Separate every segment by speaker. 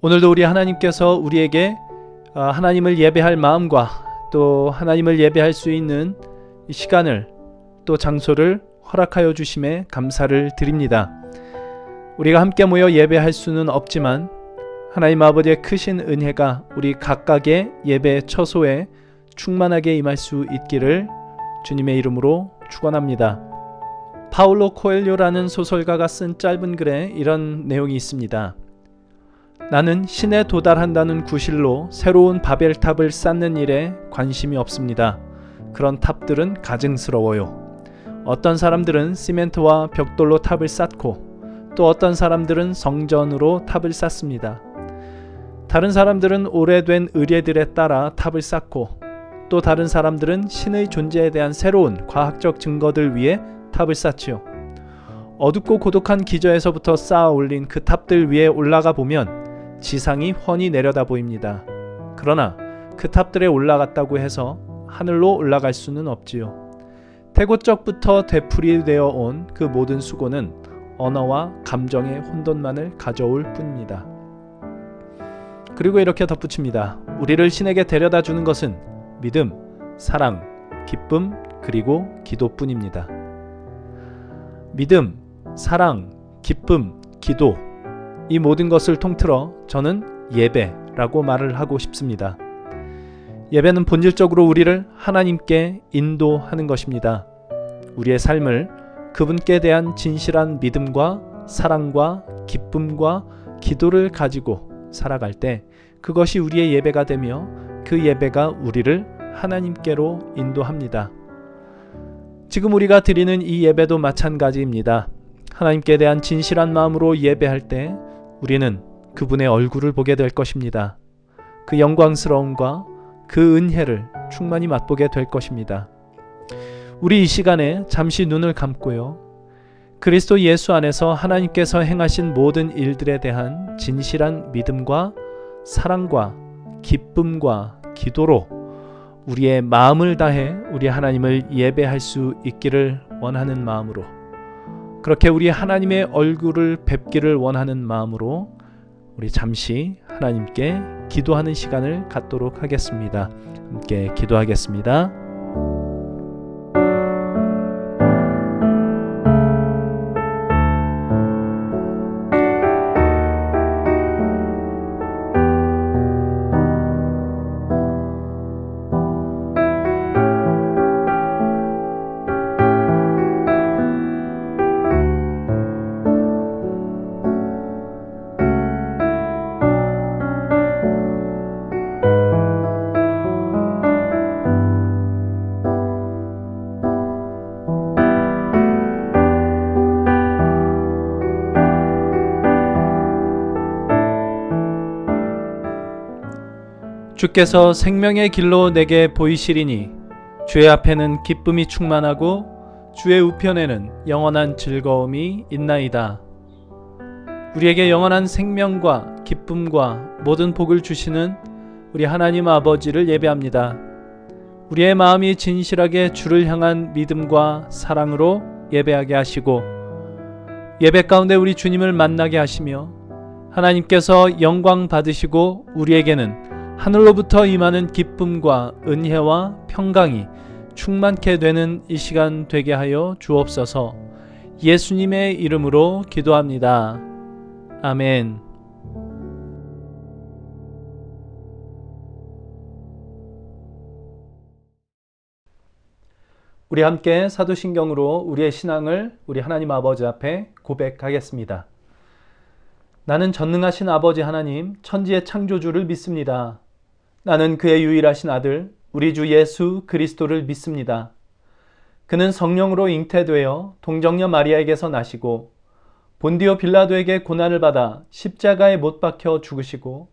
Speaker 1: 오늘도 우리 하나님께서 우리에게 하나님을 예배할 마음과 또 하나님을 예배할 수 있는 시간을 또 장소를 허락하여 주심에 감사를 드립니다. 우리가 함께 모여 예배할 수는 없지만 하나님 아버지의 크신 은혜가 우리 각각의 예배 처소에 충만하게 임할 수 있기를 주님의 이름으로 축원합니다. 파울로 코엘료라는 소설가가 쓴 짧은 글에 이런 내용이 있습니다. 나는 신에 도달한다는 구실로 새로운 바벨탑을 쌓는 일에 관심이 없습니다. 그런 탑들은 가증스러워요. 어떤 사람들은 시멘트와 벽돌로 탑을 쌓고 또 어떤 사람들은 성전으로 탑을 쌓습니다. 다른 사람들은 오래된 의뢰들에 따라 탑을 쌓고 또 다른 사람들은 신의 존재에 대한 새로운 과학적 증거들 위에 탑을 쌓지요. 어둡고 고독한 기저에서부터 쌓아 올린 그 탑들 위에 올라가 보면 지상이 훤히 내려다 보입니다. 그러나 그 탑들에 올라갔다고 해서 하늘로 올라갈 수는 없지요. 태고적부터 되풀이되어 온 그 모든 수고는 언어와 감정의 혼돈만을 가져올 뿐입니다. 그리고 이렇게 덧붙입니다. 우리를 신에게 데려다 주는 것은 믿음, 사랑, 기쁨, 그리고 기도뿐입니다. 믿음, 사랑, 기쁨, 기도, 이 모든 것을 통틀어 저는 예배라고 말을 하고 싶습니다. 예배는 본질적으로 우리를 하나님께 인도하는 것입니다. 우리의 삶을 그분께 대한 진실한 믿음과 사랑과 기쁨과 기도를 가지고 살아갈 때 그것이 우리의 예배가 되며 그 예배가 우리를 하나님께로 인도합니다. 지금 우리가 드리는 이 예배도 마찬가지입니다. 하나님께 대한 진실한 마음으로 예배할 때 우리는 그분의 얼굴을 보게 될 것입니다. 그 영광스러움과 그 은혜를 충만히 맛보게 될 것입니다. 우리 이 시간에 잠시 눈을 감고요. 그리스도 예수 안에서 하나님께서 행하신 모든 일들에 대한 진실한 믿음과 사랑과 기쁨과 기도로 우리의 마음을 다해 우리 하나님을 예배할 수 있기를 원하는 마음으로, 그렇게 우리 하나님의 얼굴을 뵙기를 원하는 마음으로 우리 잠시 하나님께 기도하는 시간을 갖도록 하겠습니다. 함께 기도하겠습니다. 주께서 생명의 길로 내게 보이시리니 주의 앞에는 기쁨이 충만하고 주의 우편에는 영원한 즐거움이 있나이다. 우리에게 영원한 생명과 기쁨과 모든 복을 주시는 우리 하나님 아버지를 예배합니다. 우리의 마음이 진실하게 주를 향한 믿음과 사랑으로 예배하게 하시고 예배 가운데 우리 주님을 만나게 하시며 하나님께서 영광 받으시고 우리에게는 하늘로부터 임하는 기쁨과 은혜와 평강이 충만케 되는 이 시간 되게 하여 주옵소서. 예수님의 이름으로 기도합니다. 아멘. 우리 함께 사도신경으로 우리의 신앙을 우리 하나님 아버지 앞에 고백하겠습니다. 나는 전능하신 아버지 하나님, 천지의 창조주를 믿습니다. 나는 그의 유일하신 아들, 우리 주 예수 그리스도를 믿습니다. 그는 성령으로 잉태되어 동정녀 마리아에게서 나시고 본디오 빌라도에게 고난을 받아 십자가에 못 박혀 죽으시고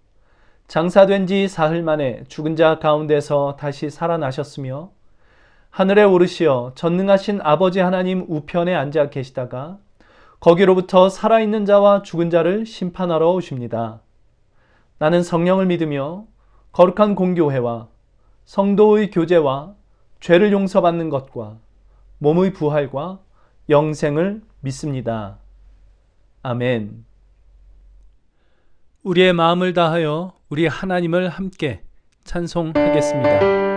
Speaker 1: 장사된 지 사흘 만에 죽은 자 가운데서 다시 살아나셨으며 하늘에 오르시어 전능하신 아버지 하나님 우편에 앉아 계시다가 거기로부터 살아있는 자와 죽은 자를 심판하러 오십니다. 나는 성령을 믿으며 거룩한 공교회와 성도의 교제와 죄를 용서받는 것과 몸의 부활과 영생을 믿습니다. 아멘. 우리의 마음을 다하여 우리 하나님을 함께 찬송하겠습니다.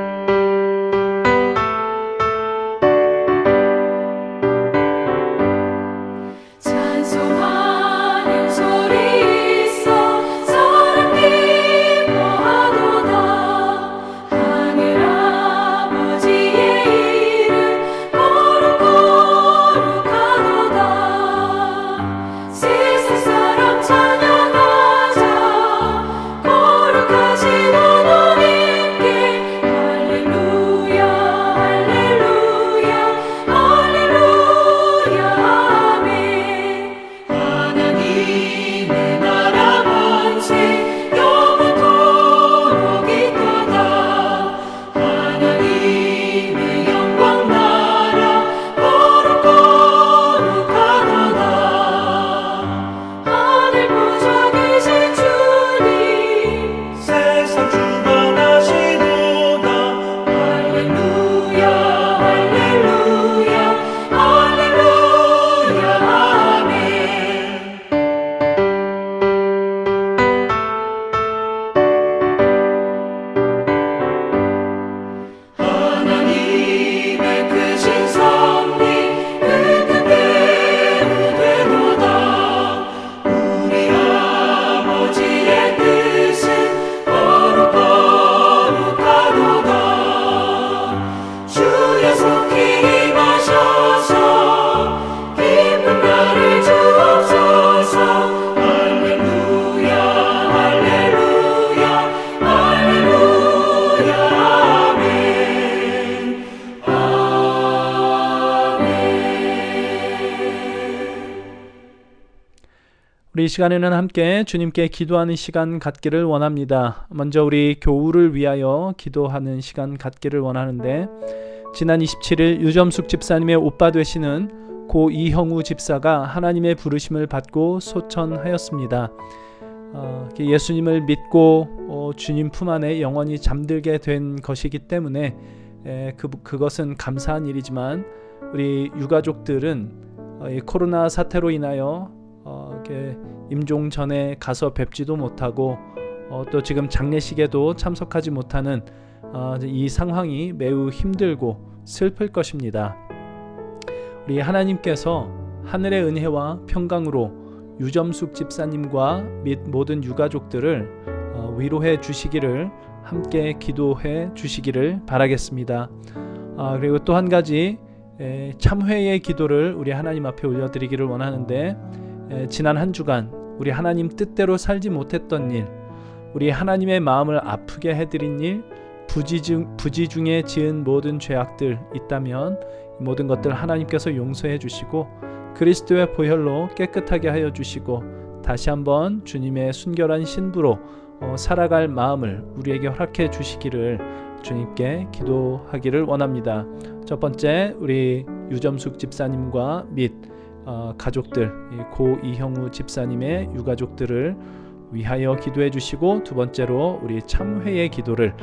Speaker 1: 우리 이 시간에는 함께 주님께 기도하는 시간 갖기를 원합니다. 먼저 우리 교우를 위하여 기도하는 시간 갖기를 원하는데, 지난 27일 유점숙 집사님의 오빠 되시는 고 이형우 집사가 하나님의 부르심을 받고 소천하였습니다. 예수님을 믿고 주님 품 안에 영원히 잠들게 된 것이기 때문에 그것은 감사한 일이지만, 우리 유가족들은 이 코로나 사태로 인하여 임종 전에 가서 뵙지도 못하고 또 지금 장례식에도 참석하지 못하는 이 상황이 매우 힘들고 슬플 것입니다. 우리 하나님께서 하늘의 은혜와 평강으로 유점숙 집사님과 및 모든 유가족들을 위로해 주시기를, 함께 기도해 주시기를 바라겠습니다. 그리고 또 한 가지 참회의 기도를 우리 하나님 앞에 올려드리기를 원하는데, 지난 한 주간 우리 하나님 뜻대로 살지 못했던 일, 우리 하나님의 마음을 아프게 해드린 일, 부지 중에 지은 모든 죄악들 있다면 모든 것들 하나님께서 용서해 주시고 그리스도의 보혈로 깨끗하게 하여 주시고 다시 한번 주님의 순결한 신부로 살아갈 마음을 우리에게 허락해 주시기를 주님께 기도하기를 원합니다. 첫 번째, 우리 유점숙 집사님과 및 가족들, 고 이형우 집사님의 유가족들을 위하여 기도해 주시고, 두 번째로 우리 참회의 기도를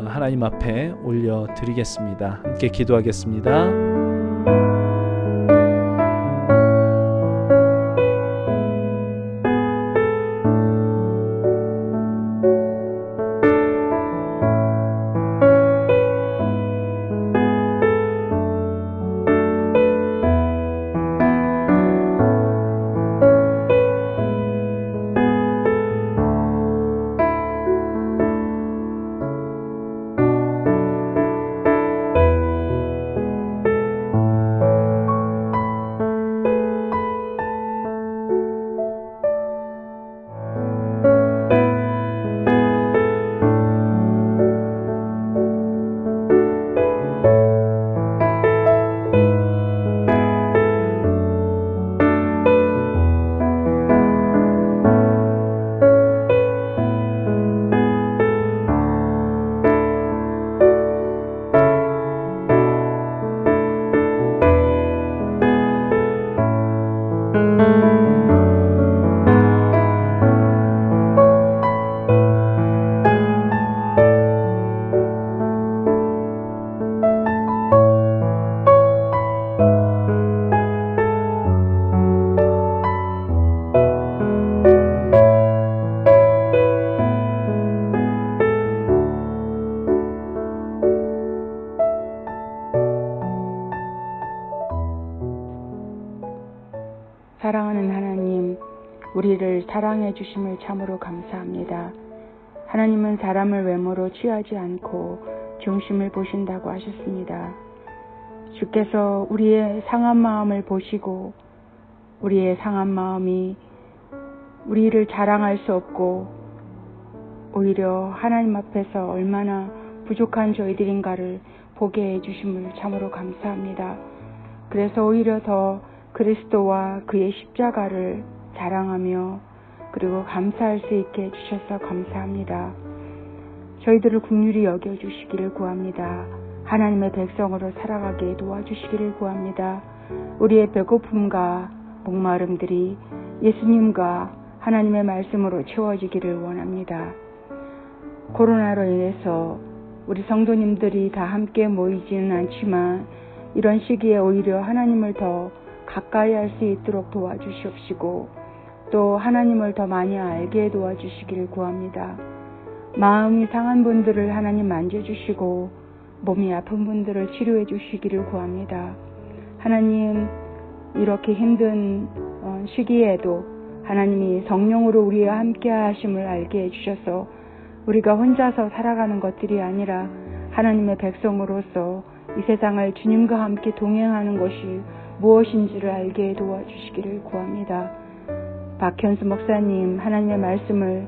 Speaker 1: 하나님 앞에 올려드리겠습니다. 함께 기도하겠습니다.
Speaker 2: 사랑해 주심을 참으로 감사합니다. 하나님은 사람을 외모로 취하지 않고 중심을 보신다고 하셨습니다. 주께서 우리의 상한 마음을 보시고 우리의 상한 마음이 우리를 자랑할 수 없고 오히려 하나님 앞에서 얼마나 부족한 저희들인가를 보게 해주심을 참으로 감사합니다. 그래서 오히려 더 그리스도와 그의 십자가를 자랑하며 그리고 감사할 수 있게 해주셔서 감사합니다. 저희들을 긍휼히 여겨주시기를 구합니다. 하나님의 백성으로 살아가게 도와주시기를 구합니다. 우리의 배고픔과 목마름들이 예수님과 하나님의 말씀으로 채워지기를 원합니다. 코로나로 인해서 우리 성도님들이 다 함께 모이지는 않지만 이런 시기에 오히려 하나님을 더 가까이 할 수 있도록 도와주시옵시고 또 하나님을 더 많이 알게 도와주시기를 구합니다. 마음이 상한 분들을 하나님 만져주시고 몸이 아픈 분들을 치료해 주시기를 구합니다. 하나님, 이렇게 힘든 시기에도 하나님이 성령으로 우리와 함께 하심을 알게 해주셔서 우리가 혼자서 살아가는 것들이 아니라 하나님의 백성으로서 이 세상을 주님과 함께 동행하는 것이 무엇인지를 알게 도와주시기를 구합니다. 박현수 목사님, 하나님의 말씀을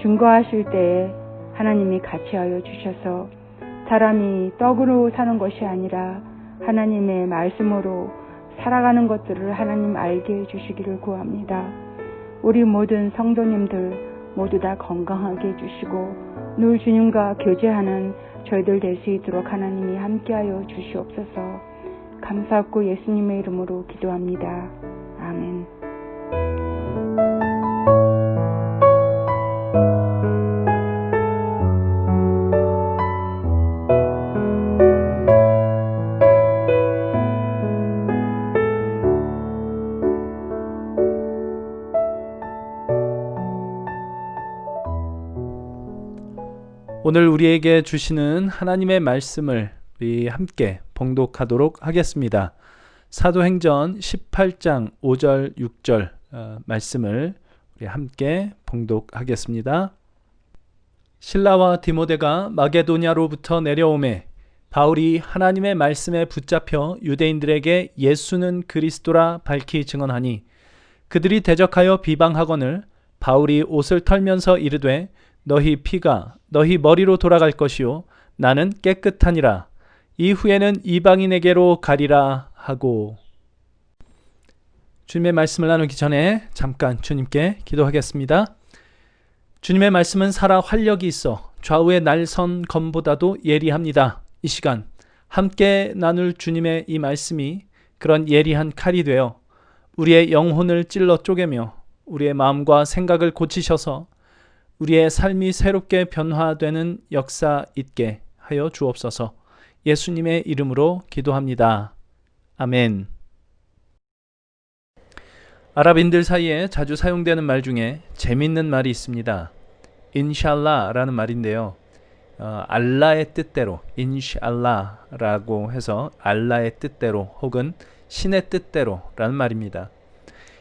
Speaker 2: 증거하실 때에 하나님이 같이 하여 주셔서 사람이 떡으로 사는 것이 아니라 하나님의 말씀으로 살아가는 것들을 하나님 알게 해주시기를 구합니다. 우리 모든 성도님들 모두 다 건강하게 해주시고 늘 주님과 교제하는 저희들 될 수 있도록 하나님이 함께하여 주시옵소서. 감사하고 예수님의 이름으로 기도합니다. 아멘.
Speaker 1: 오늘 우리에게 주시는 하나님의 말씀을 우리 함께 봉독하도록 하겠습니다. 사도행전 18장 5절 6절 말씀을 우리 함께 봉독하겠습니다. 실라와 디모데가 마게도냐로부터 내려오매 바울이 하나님의 말씀에 붙잡혀 유대인들에게 예수는 그리스도라 밝히 증언하니 그들이 대적하여 비방하거늘 바울이 옷을 털면서 이르되 너희 피가 너희 머리로 돌아갈 것이요 나는 깨끗하니라. 이후에는 이방인에게로 가리라 하고. 주님의 말씀을 나누기 전에 잠깐 주님께 기도하겠습니다. 주님의 말씀은 살아 활력이 있어 좌우의 날선 검보다도 예리합니다. 이 시간 함께 나눌 주님의 이 말씀이 그런 예리한 칼이 되어 우리의 영혼을 찔러 쪼개며 우리의 마음과 생각을 고치셔서 우리의 삶이 새롭게 변화되는 역사 있게 하여 주옵소서. 예수님의 이름으로 기도합니다. 아멘. 아랍인들 사이에 자주 사용되는 말 중에 재밌는 말이 있습니다. 인샬라라는 말인데요. 알라의 뜻대로, 인샬라라고 해서 알라의 뜻대로 혹은 신의 뜻대로라는 말입니다.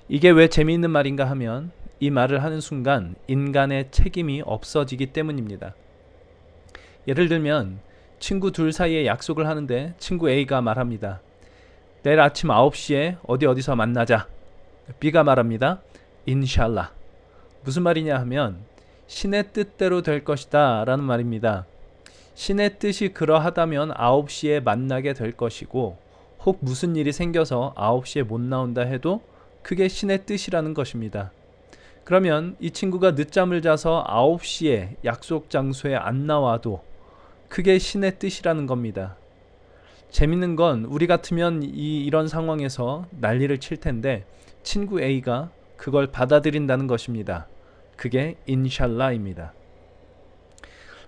Speaker 1: 이게 왜 재미있는 말인가 하면 이 말을 하는 순간 인간의 책임이 없어지기 때문입니다. 예를 들면 친구 둘 사이에 약속을 하는데 친구 A가 말합니다. 내일 아침 9시에 어디서 만나자. B가 말합니다. 인샬라. 무슨 말이냐 하면 신의 뜻대로 될 것이다 라는 말입니다. 신의 뜻이 그러하다면 9시에 만나게 될 것이고 혹 무슨 일이 생겨서 9시에 못 나온다 해도 그게 신의 뜻이라는 것입니다. 그러면 이 친구가 늦잠을 자서 9시에 약속 장소에 안 나와도 그게 신의 뜻이라는 겁니다. 재밌는 건 우리 같으면 이런 상황에서 난리를 칠 텐데 친구 A가 그걸 받아들인다는 것입니다. 그게 인샬라입니다.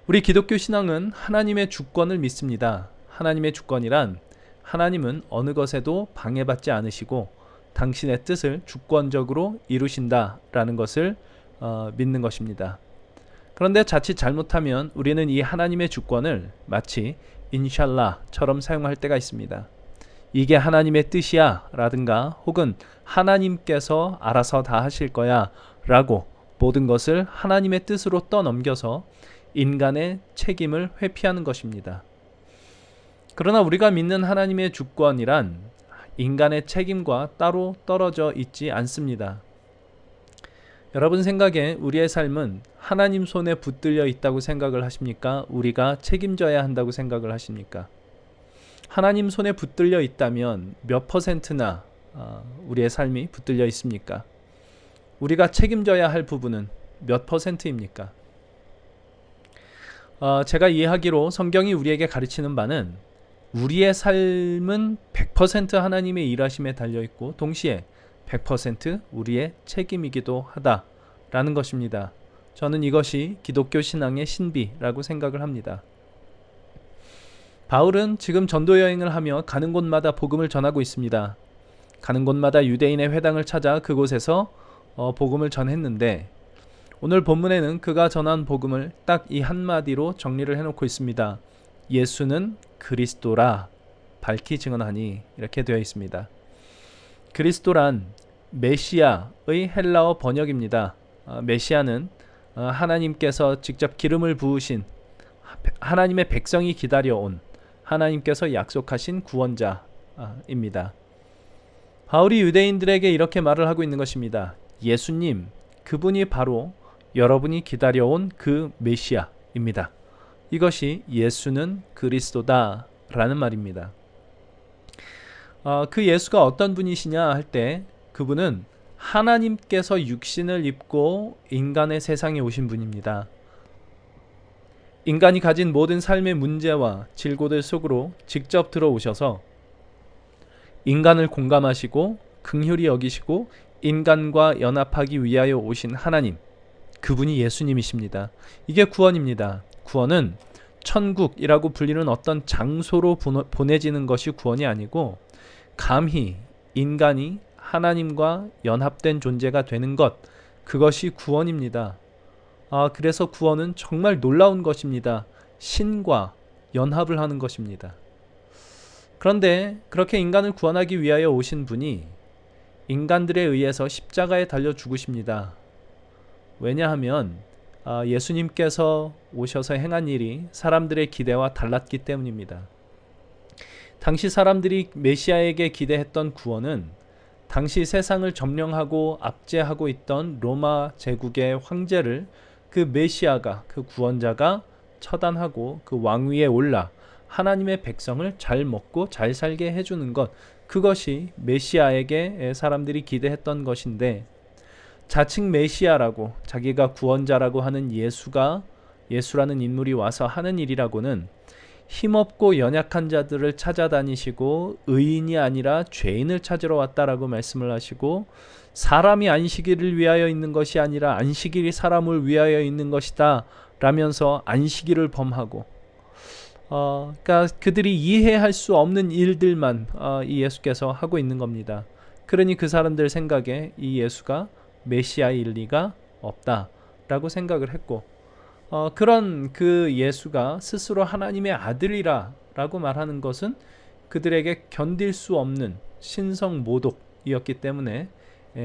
Speaker 1: 우리 기독교 신앙은 하나님의 주권을 믿습니다. 하나님의 주권이란 하나님은 어느 것에도 방해받지 않으시고 당신의 뜻을 주권적으로 이루신다라는 것을 믿는 것입니다. 그런데 자칫 잘못하면 우리는 이 하나님의 주권을 마치 인샬라처럼 사용할 때가 있습니다. 이게 하나님의 뜻이야 라든가 혹은 하나님께서 알아서 다 하실 거야 라고 모든 것을 하나님의 뜻으로 떠넘겨서 인간의 책임을 회피하는 것입니다. 그러나 우리가 믿는 하나님의 주권이란 인간의 책임과 따로 떨어져 있지 않습니다. 여러분 생각에 우리의 삶은 하나님 손에 붙들려 있다고 생각을 하십니까? 우리가 책임져야 한다고 생각을 하십니까? 하나님 손에 붙들려 있다면 몇 퍼센트나 우리의 삶이 붙들려 있습니까? 우리가 책임져야 할 부분은 몇 퍼센트입니까? 제가 이해하기로 성경이 우리에게 가르치는 바는 우리의 삶은 100% 하나님의 일하심에 달려있고 동시에 100% 우리의 책임이기도 하다라는 것입니다. 저는 이것이 기독교 신앙의 신비라고 생각을 합니다. 바울은 지금 전도 여행을 하며 가는 곳마다 복음을 전하고 있습니다. 가는 곳마다 유대인의 회당을 찾아 그곳에서 복음을 전했는데 오늘 본문에는 그가 전한 복음을 딱 이 한마디로 정리를 해놓고 있습니다. 예수는 그리스도라 밝히 증언하니 이렇게 되어 있습니다. 그리스도란 메시아의 헬라어 번역입니다. 메시아는 하나님께서 직접 기름을 부으신 하나님의 백성이 기다려온 하나님께서 약속하신 구원자입니다. 바울이 유대인들에게 이렇게 말을 하고 있는 것입니다. 예수님, 그분이 바로 여러분이 기다려온 그 메시아입니다. 이것이 예수는 그리스도다 라는 말입니다. 그 예수가 어떤 분이시냐 할 때 그분은 하나님께서 육신을 입고 인간의 세상에 오신 분입니다. 인간이 가진 모든 삶의 문제와 질고들 속으로 직접 들어오셔서 인간을 공감하시고 긍휼히 여기시고 인간과 연합하기 위하여 오신 하나님, 그분이 예수님이십니다. 이게 구원입니다. 구원은 천국이라고 불리는 어떤 장소로 보내지는 것이 구원이 아니고 감히 인간이 하나님과 연합된 존재가 되는 것, 그것이 구원입니다. 그래서 구원은 정말 놀라운 것입니다. 신과 연합을 하는 것입니다. 그런데 그렇게 인간을 구원하기 위하여 오신 분이 인간들에 의해서 십자가에 달려 죽으십니다. 왜냐하면 예수님께서 오셔서 행한 일이 사람들의 기대와 달랐기 때문입니다. 당시 사람들이 메시아에게 기대했던 구원은 당시 세상을 점령하고 압제하고 있던 로마 제국의 황제를 그 메시아가, 그 구원자가 처단하고 그 왕위에 올라 하나님의 백성을 잘 먹고 잘 살게 해주는 것, 그것이 메시아에게 사람들이 기대했던 것인데 자칭 메시아라고 자기가 구원자라고 하는 예수라는 인물이 와서 하는 일이라고는 힘없고 연약한 자들을 찾아다니시고 의인이 아니라 죄인을 찾으러 왔다라고 말씀을 하시고 사람이 안식일을 위하여 있는 것이 아니라 안식일이 사람을 위하여 있는 것이다 라면서 안식일을 범하고 그러니까 그들이 이해할 수 없는 일들만 이 예수께서 하고 있는 겁니다. 그러니 그 사람들 생각에 이 예수가 메시아일 리가 없다라고 생각을 했고 그런 그 예수가 스스로 하나님의 아들이라 라고 말하는 것은 그들에게 견딜 수 없는 신성 모독이었기 때문에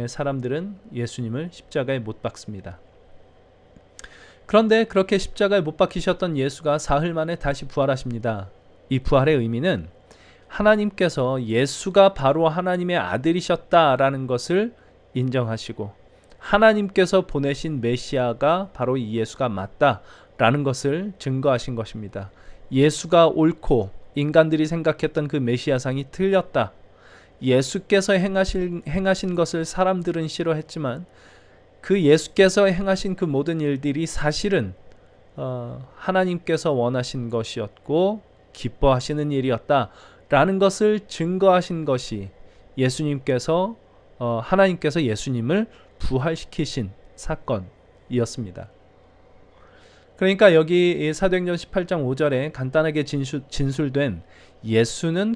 Speaker 1: 사람들은 예수님을 십자가에 못 박습니다. 그런데 그렇게 십자가에 못 박히셨던 예수가 사흘 만에 다시 부활하십니다. 이 부활의 의미는 하나님께서 예수가 바로 하나님의 아들이셨다라는 것을 인정하시고 하나님께서 보내신 메시아가 바로 이 예수가 맞다라는 것을 증거하신 것입니다. 예수가 옳고 인간들이 생각했던 그 메시아상이 틀렸다. 예수께서 행하신 것을 사람들은 싫어했지만 그 예수께서 행하신 그 모든 일들이 사실은 하나님께서 원하신 것이었고 기뻐하시는 일이었다라는 것을 증거하신 것이 예수님께서 하나님께서 예수님을 부활시키신 사건이었습니다. 그러니까 여기 사도행전 18장 5절에 간단하게 진술된 예수는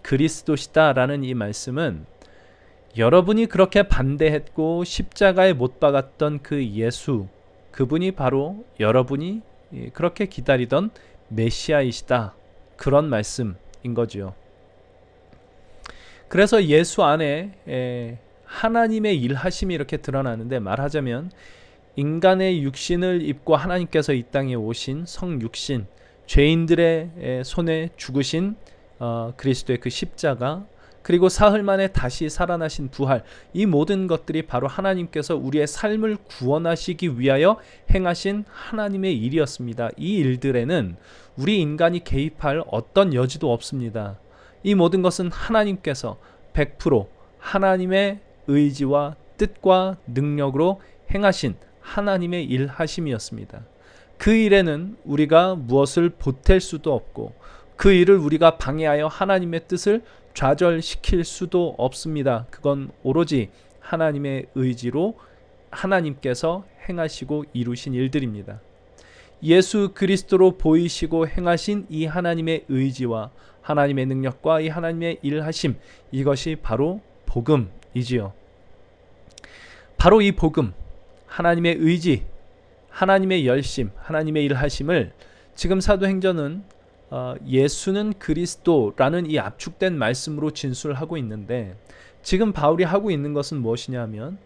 Speaker 1: 그리스도시다라는 이 말씀은 여러분이 그렇게 반대했고 십자가에 못 박았던 그 예수, 그분이 바로 여러분이 그렇게 기다리던 메시아이시다, 그런 말씀인 거지요. 그래서 예수 안에 하나님의 일하심이 이렇게 드러나는데 말하자면 인간의 육신을 입고 하나님께서 이 땅에 오신 성육신, 죄인들의 손에 죽으신 그리스도의 그 십자가, 그리고 사흘 만에 다시 살아나신 부활, 이 모든 것들이 바로 하나님께서 우리의 삶을 구원하시기 위하여 행하신 하나님의 일이었습니다. 이 일들에는 우리 인간이 개입할 어떤 여지도 없습니다. 이 모든 것은 하나님께서 100% 하나님의 의지와 뜻과 능력으로 행하신 하나님의 일하심이었습니다. 그 일에는 우리가 무엇을 보탤 수도 없고 그 일을 우리가 방해하여 하나님의 뜻을 좌절시킬 수도 없습니다. 그건 오로지 하나님의 의지로 하나님께서 행하시고 이루신 일들입니다. 예수 그리스도로 보이시고 행하신 이 하나님의 의지와 하나님의 능력과 이 하나님의 일하심, 이것이 바로 복음이지요. 바로 이 복음, 하나님의 의지, 하나님의 열심, 하나님의 일하심을 지금 사도행전은 예수는 그리스도라는 이 압축된 말씀으로 진술하고 있는데, 지금 바울이 하고 있는 것은 무엇이냐면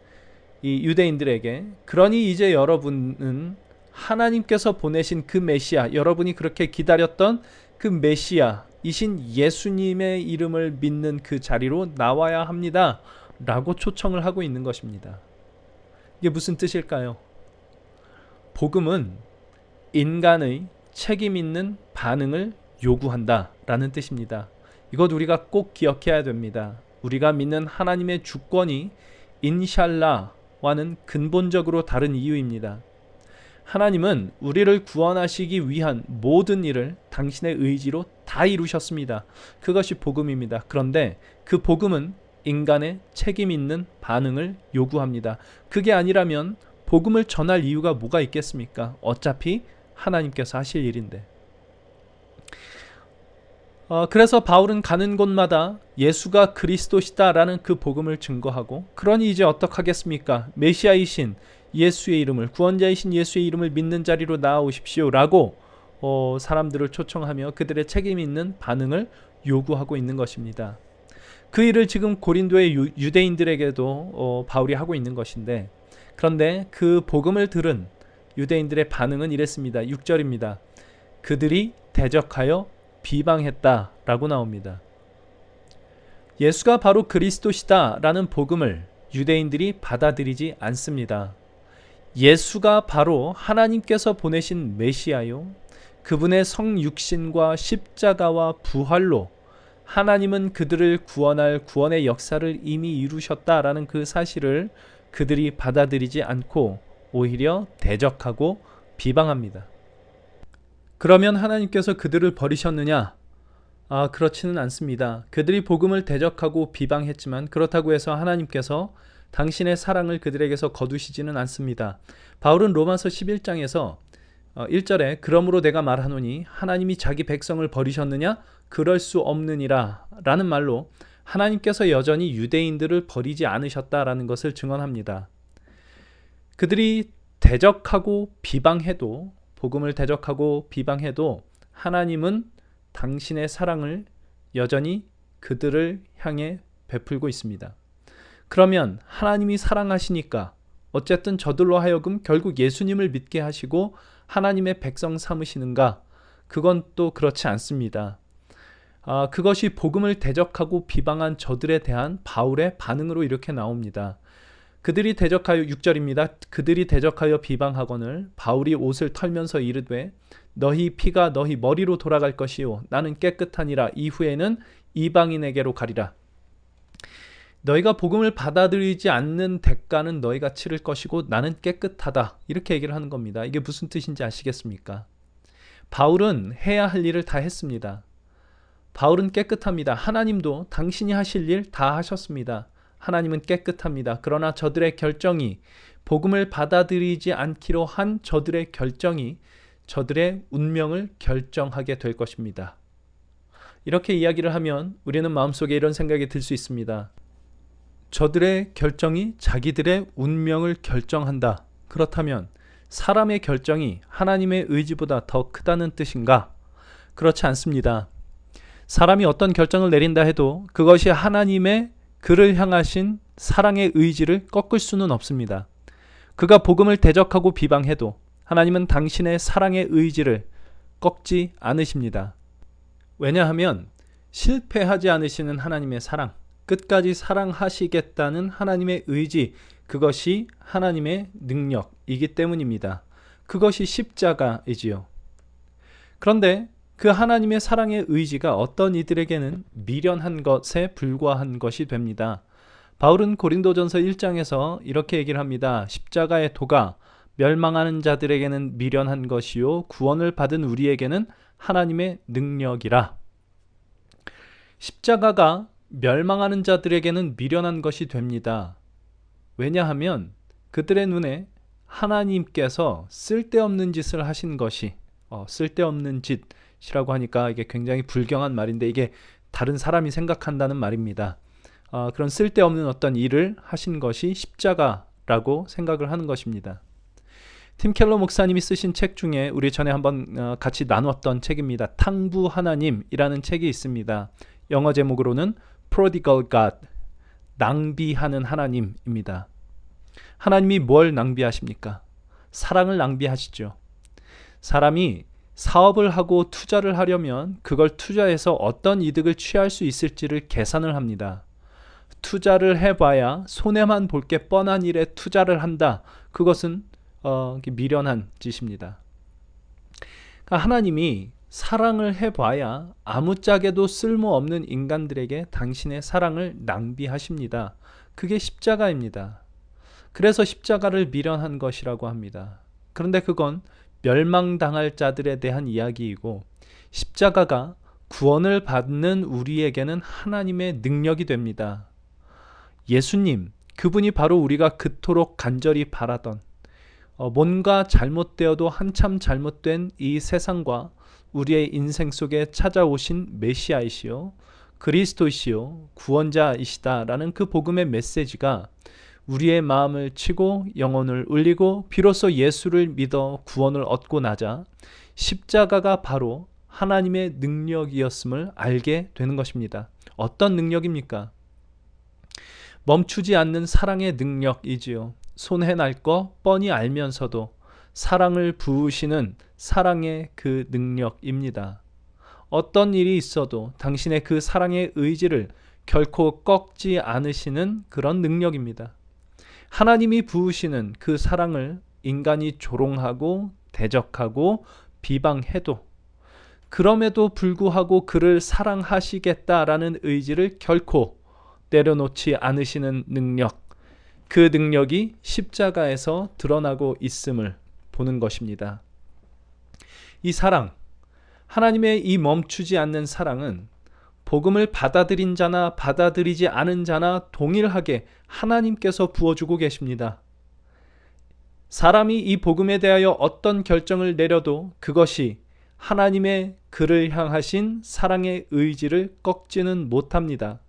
Speaker 1: 이 유대인들에게, 그러니 이제 여러분은 하나님께서 보내신 그 메시아, 여러분이 그렇게 기다렸던 그 메시아이신 예수님의 이름을 믿는 그 자리로 나와야 합니다 라고 초청을 하고 있는 것입니다. 이게 무슨 뜻일까요? 복음은 인간의 책임 있는 반응을 요구한다 라는 뜻입니다. 이것 우리가 꼭 기억해야 됩니다. 우리가 믿는 하나님의 주권이 인샬라와는 근본적으로 다른 이유입니다. 하나님은 우리를 구원하시기 위한 모든 일을 당신의 의지로 다 이루셨습니다. 그것이 복음입니다. 그런데 그 복음은 인간의 책임 있는 반응을 요구합니다. 그게 아니라면 복음을 전할 이유가 뭐가 있겠습니까? 어차피 하나님께서 하실 일인데. 그래서 바울은 가는 곳마다 예수가 그리스도시다라는 그 복음을 증거하고, 그러니 이제 어떡하겠습니까? 메시아이신 예수의 이름을, 구원자이신 예수의 이름을 믿는 자리로 나아오십시오 라고 사람들을 초청하며 그들의 책임 있는 반응을 요구하고 있는 것입니다. 그 일을 지금 고린도의 유대인들에게도 바울이 하고 있는 것인데, 그런데 그 복음을 들은 유대인들의 반응은 이랬습니다. 6절입니다. 그들이 대적하여 비방했다 라고 나옵니다. 예수가 바로 그리스도시다 라는 복음을 유대인들이 받아들이지 않습니다. 예수가 바로 하나님께서 보내신 메시아요, 그분의 성육신과 십자가와 부활로 하나님은 그들을 구원할 구원의 역사를 이미 이루셨다라는 그 사실을 그들이 받아들이지 않고 오히려 대적하고 비방합니다. 그러면 하나님께서 그들을 버리셨느냐? 그렇지는 않습니다. 그들이 복음을 대적하고 비방했지만 그렇다고 해서 하나님께서 당신의 사랑을 그들에게서 거두시지는 않습니다. 바울은 로마서 11장에서 1절에 그러므로 내가 말하노니 하나님이 자기 백성을 버리셨느냐? 그럴 수 없느니라 라는 말로 하나님께서 여전히 유대인들을 버리지 않으셨다라는 것을 증언합니다. 그들이 대적하고 비방해도, 복음을 대적하고 비방해도 하나님은 당신의 사랑을 여전히 그들을 향해 베풀고 있습니다. 그러면 하나님이 사랑하시니까 어쨌든 저들로 하여금 결국 예수님을 믿게 하시고 하나님의 백성 삼으시는가? 그건 또 그렇지 않습니다. 그것이 복음을 대적하고 비방한 저들에 대한 바울의 반응으로 이렇게 나옵니다. 그들이 대적하여, 6절입니다. 그들이 대적하여 비방하거늘 바울이 옷을 털면서 이르되 너희 피가 너희 머리로 돌아갈 것이요 나는 깨끗하니라. 이후에는 이방인에게로 가리라. 너희가 복음을 받아들이지 않는 대가는 너희가 치를 것이고 나는 깨끗하다. 이렇게 얘기를 하는 겁니다. 이게 무슨 뜻인지 아시겠습니까? 바울은 해야 할 일을 다 했습니다. 바울은 깨끗합니다. 하나님도 당신이 하실 일 다 하셨습니다. 하나님은 깨끗합니다. 그러나 저들의 결정이, 복음을 받아들이지 않기로 한 저들의 결정이 저들의 운명을 결정하게 될 것입니다. 이렇게 이야기를 하면 우리는 마음속에 이런 생각이 들 수 있습니다. 저들의 결정이 자기들의 운명을 결정한다. 그렇다면 사람의 결정이 하나님의 의지보다 더 크다는 뜻인가? 그렇지 않습니다. 사람이 어떤 결정을 내린다 해도 그것이 하나님의 그를 향하신 사랑의 의지를 꺾을 수는 없습니다. 그가 복음을 대적하고 비방해도 하나님은 당신의 사랑의 의지를 꺾지 않으십니다. 왜냐하면 실패하지 않으시는 하나님의 사랑, 끝까지 사랑하시겠다는 하나님의 의지, 그것이 하나님의 능력이기 때문입니다. 그것이 십자가이지요. 그런데 그 하나님의 사랑의 의지가 어떤 이들에게는 미련한 것에 불과한 것이 됩니다. 바울은 고린도전서 1장에서 이렇게 얘기를 합니다. 십자가의 도가 멸망하는 자들에게는 미련한 것이요 구원을 받은 우리에게는 하나님의 능력이라. 십자가가 멸망하는 자들에게는 미련한 것이 됩니다. 왜냐하면 그들의 눈에 하나님께서 쓸데없는 짓을 하신 것이, 쓸데없는 짓이라고 하니까 이게 굉장히 불경한 말인데, 이게 다른 사람이 생각한다는 말입니다. 그런 쓸데없는 어떤 일을 하신 것이 십자가라고 생각을 하는 것입니다. 팀 켈러 목사님이 쓰신 책 중에 우리 전에 한번 같이 나눴던 책입니다. 탕부 하나님이라는 책이 있습니다. 영어 제목으로는 Prodigal God, 낭비하는 하나님입니다. 하나님이 뭘 낭비하십니까? 사랑을 낭비하시죠. 사람이 사업을 하고 투자를 하려면 그걸 투자해서 어떤 이득을 취할 수 있을지를 계산을 합니다. 투자를 해봐야 손해만 볼 게 뻔한 일에 투자를 한다. 그것은 미련한 짓입니다. 그러니까 하나님이 사랑을 해봐야 아무짝에도 쓸모없는 인간들에게 당신의 사랑을 낭비하십니다. 그게 십자가입니다. 그래서 십자가를 미련한 것이라고 합니다. 그런데 그건 멸망당할 자들에 대한 이야기이고, 십자가가 구원을 받는 우리에게는 하나님의 능력이 됩니다. 예수님, 그분이 바로 우리가 그토록 간절히 바라던, 뭔가 잘못되어도 한참 잘못된 이 세상과 우리의 인생 속에 찾아오신 메시아이시요, 그리스도이시요, 구원자이시다라는 그 복음의 메시지가 우리의 마음을 치고 영혼을 울리고 비로소 예수를 믿어 구원을 얻고 나자 십자가가 바로 하나님의 능력이었음을 알게 되는 것입니다. 어떤 능력입니까? 멈추지 않는 사랑의 능력이지요. 손해 날 거 뻔히 알면서도 사랑을 부으시는 사랑의 그 능력입니다. 어떤 일이 있어도 당신의 그 사랑의 의지를 결코 꺾지 않으시는 그런 능력입니다. 하나님이 부으시는 그 사랑을 인간이 조롱하고 대적하고 비방해도, 그럼에도 불구하고 그를 사랑하시겠다라는 의지를 결코 내려놓지 않으시는 능력, 그 능력이 십자가에서 드러나고 있음을 보는 것입니다. 이 사랑, 하나님의 이 멈추지 않는 사랑은 복음을 받아들인 자나 받아들이지 않은 자나 동일하게 하나님께서 부어주고 계십니다. 사람이 이 복음에 대하여 어떤 결정을 내려도 그것이 하나님의 그를 향하신 사랑의 의지를 꺾지는 못합니다.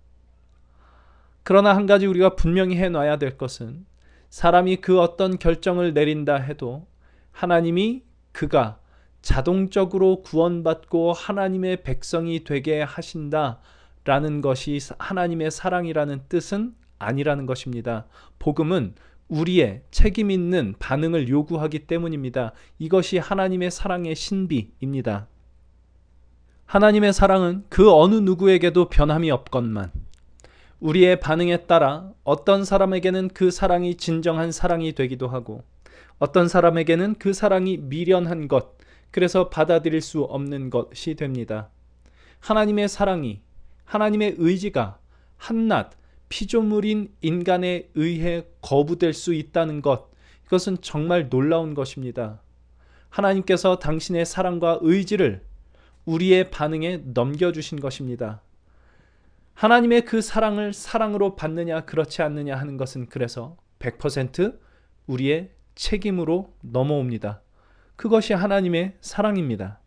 Speaker 1: 그러나 한 가지 우리가 분명히 해놔야 될 것은, 사람이 그 어떤 결정을 내린다 해도 하나님이 그가 자동적으로 구원받고 하나님의 백성이 되게 하신다라는 것이 하나님의 사랑이라는 뜻은 아니라는 것입니다. 복음은 우리의 책임 있는 반응을 요구하기 때문입니다. 이것이 하나님의 사랑의 신비입니다. 하나님의 사랑은 그 어느 누구에게도 변함이 없건만 우리의 반응에 따라 어떤 사람에게는 그 사랑이 진정한 사랑이 되기도 하고, 어떤 사람에게는 그 사랑이 미련한 것, 그래서 받아들일 수 없는 것이 됩니다. 하나님의 사랑이, 하나님의 의지가 한낱 피조물인 인간에 의해 거부될 수 있다는 것, 이것은 정말 놀라운 것입니다. 하나님께서 당신의 사랑과 의지를 우리의 반응에 넘겨주신 것입니다. 하나님의 그 사랑을 사랑으로 받느냐 그렇지 않느냐 하는 것은 그래서 100% 우리의 책임으로 넘어옵니다. 그것이 하나님의 사랑입니다.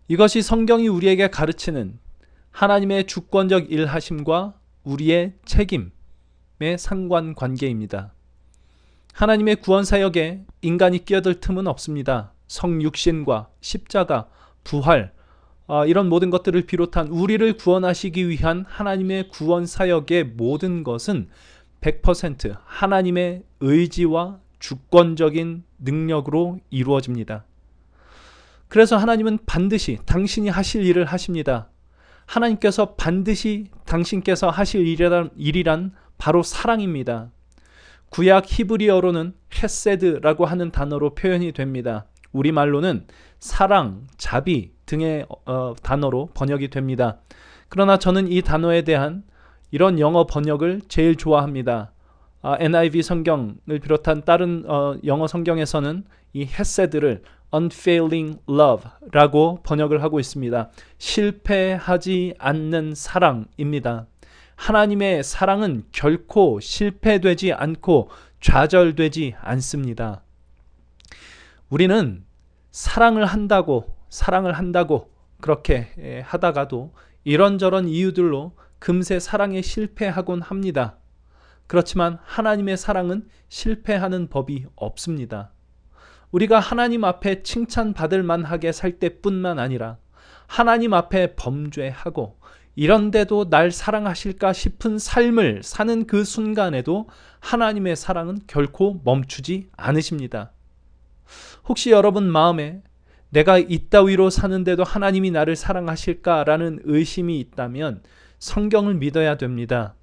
Speaker 1: 이것이 성경이 우리에게 가르치는 하나님의 주권적 일하심과 우리의 책임의 상관관계입니다. 하나님의 구원사역에 인간이 끼어들 틈은 없습니다. 성육신과 십자가, 부활, 이런 모든 것들을 비롯한 우리를 구원하시기 위한 하나님의 구원사역의 모든 것은 100% 하나님의 의지와 주권적인 능력으로 이루어집니다. 그래서 하나님은 반드시 당신이 하실 일을 하십니다. 하나님께서 반드시 당신께서 하실 일이란 바로 사랑입니다. 구약 히브리어로는 헤세드라고 하는 단어로 표현이 됩니다. 우리말로는 사랑, 자비 등의 단어로 번역이 됩니다. 그러나 저는 이 단어에 대한 이런 영어 번역을 제일 좋아합니다. NIV 성경을 비롯한 다른 영어 성경에서는 이 헤세드를 unfailing love라고 번역을 하고 있습니다. 실패하지 않는 사랑입니다. 하나님의 사랑은 결코 실패되지 않고 좌절되지 않습니다. 우리는 사랑을 한다고 그렇게 하다가도 이런저런 이유들로 금세 사랑에 실패하곤 합니다. 그렇지만 하나님의 사랑은 실패하는 법이 없습니다. 우리가 하나님 앞에 칭찬받을 만하게 살 때뿐만 아니라 하나님 앞에 범죄하고 이런데도 날 사랑하실까 싶은 삶을 사는 그 순간에도 하나님의 사랑은 결코 멈추지 않으십니다. 혹시 여러분 마음에 내가 이따위로 사는데도 하나님이 나를 사랑하실까라는 의심이 있다면 성경을 믿어야 됩니다.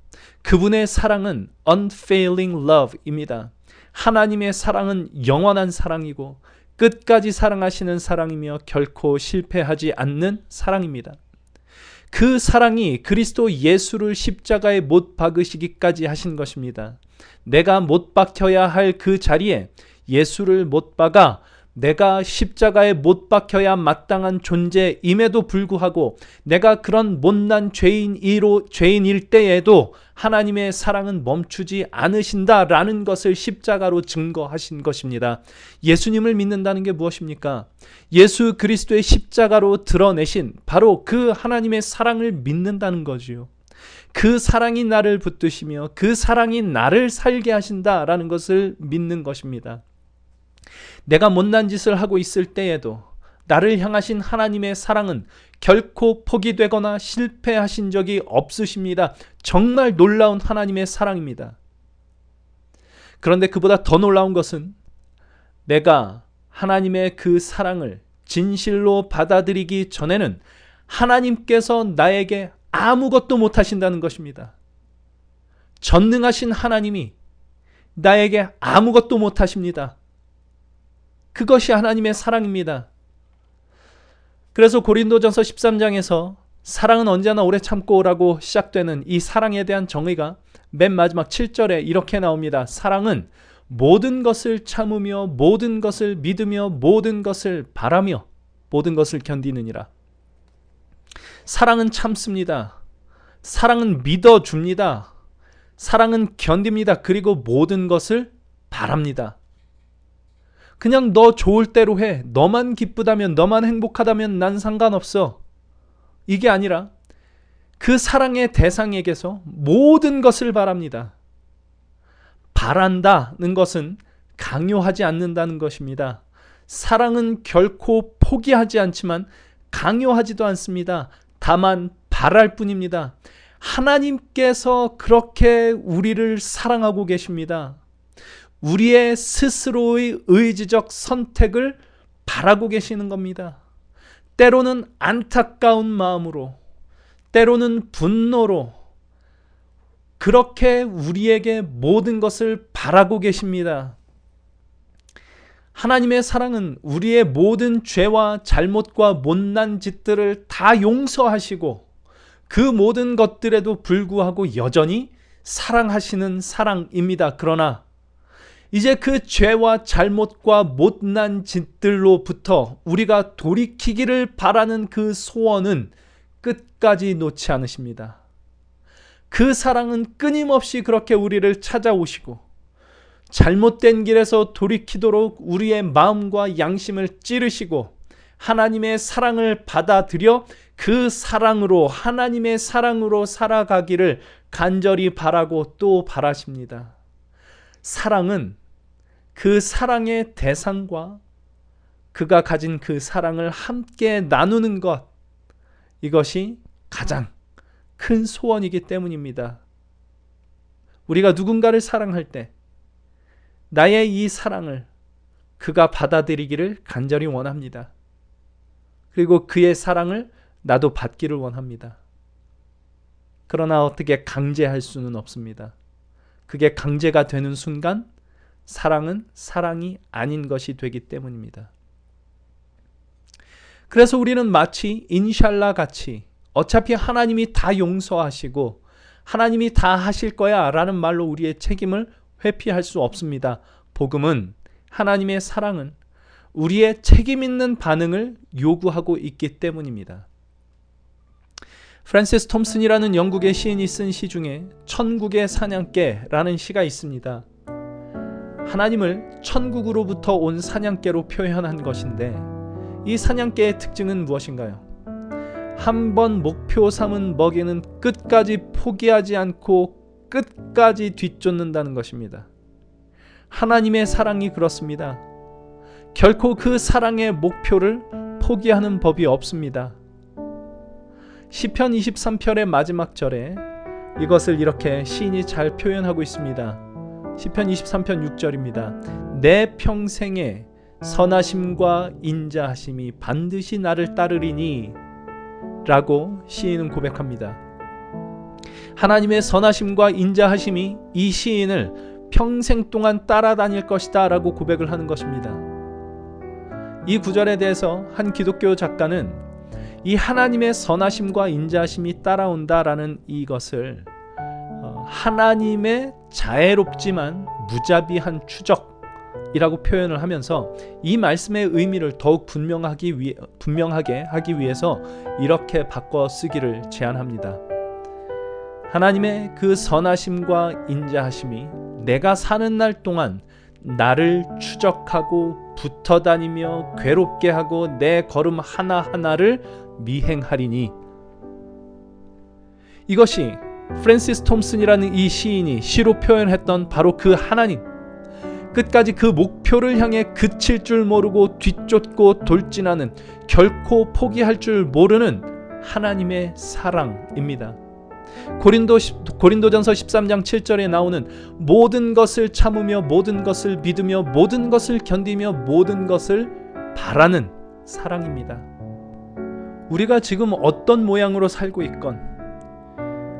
Speaker 1: 그분의 사랑은 unfailing love입니다. 하나님의 사랑은 영원한 사랑이고 끝까지 사랑하시는 사랑이며 결코 실패하지 않는 사랑입니다. 그 사랑이 그리스도 예수를 십자가에 못 박으시기까지 하신 것입니다. 내가 못 박혀야 할 그 자리에 예수를 못 박아 내가 십자가에 못 박혀야 마땅한 존재임에도 불구하고 내가 그런 못난 죄인일 때에도 하나님의 사랑은 멈추지 않으신다라는 것을 십자가로 증거하신 것입니다. 예수님을 믿는다는 게 무엇입니까? 예수 그리스도의 십자가로 드러내신 바로 그 하나님의 사랑을 믿는다는 거지요. 그 사랑이 나를 붙드시며 그 사랑이 나를 살게 하신다라는 것을 믿는 것입니다. 내가 못난 짓을 하고 있을 때에도 나를 향하신 하나님의 사랑은 결코 포기되거나 실패하신 적이 없으십니다. 정말 놀라운 하나님의 사랑입니다. 그런데 그보다 더 놀라운 것은 내가 하나님의 그 사랑을 진실로 받아들이기 전에는 하나님께서 나에게 아무것도 못하신다는 것입니다. 전능하신 하나님이 나에게 아무것도 못하십니다. 그것이 하나님의 사랑입니다. 그래서 고린도전서 13장에서 사랑은 언제나 오래 참고라고 시작되는 이 사랑에 대한 정의가 맨 마지막 7절에 이렇게 나옵니다. 사랑은 모든 것을 참으며 모든 것을 믿으며 모든 것을 바라며 모든 것을 견디느니라. 사랑은 참습니다. 사랑은 믿어줍니다. 사랑은 견딥니다. 그리고 모든 것을 바랍니다. 그냥 너 좋을 대로 해. 너만 기쁘다면, 너만 행복하다면 난 상관없어. 이게 아니라 그 사랑의 대상에게서 모든 것을 바랍니다. 바란다는 것은 강요하지 않는다는 것입니다. 사랑은 결코 포기하지 않지만 강요하지도 않습니다. 다만 바랄 뿐입니다. 하나님께서 그렇게 우리를 사랑하고 계십니다. 우리의 스스로의 의지적 선택을 바라고 계시는 겁니다. 때로는 안타까운 마음으로, 때로는 분노로 그렇게 우리에게 모든 것을 바라고 계십니다. 하나님의 사랑은 우리의 모든 죄와 잘못과 못난 짓들을 다 용서하시고 그 모든 것들에도 불구하고 여전히 사랑하시는 사랑입니다. 그러나 이제 그 죄와 잘못과 못난 짓들로부터 우리가 돌이키기를 바라는 그 소원은 끝까지 놓지 않으십니다. 그 사랑은 끊임없이 그렇게 우리를 찾아오시고 잘못된 길에서 돌이키도록 우리의 마음과 양심을 찌르시고 하나님의 사랑을 받아들여 그 사랑으로, 하나님의 사랑으로 살아가기를 간절히 바라고 또 바라십니다. 사랑은 그 사랑의 대상과 그가 가진 그 사랑을 함께 나누는 것, 이것이 가장 큰 소원이기 때문입니다. 우리가 누군가를 사랑할 때 나의 이 사랑을 그가 받아들이기를 간절히 원합니다. 그리고 그의 사랑을 나도 받기를 원합니다. 그러나 어떻게 강제할 수는 없습니다. 그게 강제가 되는 순간 사랑은 사랑이 아닌 것이 되기 때문입니다. 그래서 우리는 마치 인샬라 같이 어차피 하나님이 다 용서하시고 하나님이 다 하실 거야 라는 말로 우리의 책임을 회피할 수 없습니다. 복음은, 하나님의 사랑은 우리의 책임 있는 반응을 요구하고 있기 때문입니다. 프랜시스 톰슨이라는 영국의 시인이 쓴 시 중에 천국의 사냥개라는 시가 있습니다. 하나님을 천국으로부터 온 사냥개로 표현한 것인데 이 사냥개의 특징은 무엇인가요? 한번 목표 삼은 먹이는 끝까지 포기하지 않고 끝까지 뒤쫓는다는 것입니다. 하나님의 사랑이 그렇습니다. 결코 그 사랑의 목표를 포기하는 법이 없습니다. 시편 23편의 마지막 절에 이것을 이렇게 시인이 잘 표현하고 있습니다. 시편 23편 6절입니다. 내 평생에 선하심과 인자하심이 반드시 나를 따르리니 라고 시인은 고백합니다. 하나님의 선하심과 인자하심이 이 시인을 평생 동안 따라다닐 것이다 라고 고백을 하는 것입니다. 이 구절에 대해서 한 기독교 작가는 이 하나님의 선하심과 인자하심이 따라온다라는 이것을 하나님의 자애롭지만 무자비한 추적이라고 표현을 하면서 이 말씀의 의미를 더욱 분명하게 하기 위해서 이렇게 바꿔 쓰기를 제안합니다. 하나님의 그 선하심과 인자하심이 내가 사는 날 동안 나를 추적하고 붙어 다니며 괴롭게 하고 내 걸음 하나하나를 미행하리니. 이것이 프랜시스 톰슨이라는 이 시인이 시로 표현했던 바로 그 하나님, 끝까지 그 목표를 향해 그칠 줄 모르고 뒤쫓고 돌진하는, 결코 포기할 줄 모르는 하나님의 사랑입니다. 고린도전서 13장 7절에 나오는 모든 것을 참으며 모든 것을 믿으며 모든 것을 견디며 모든 것을 바라는 사랑입니다. 우리가 지금 어떤 모양으로 살고 있건,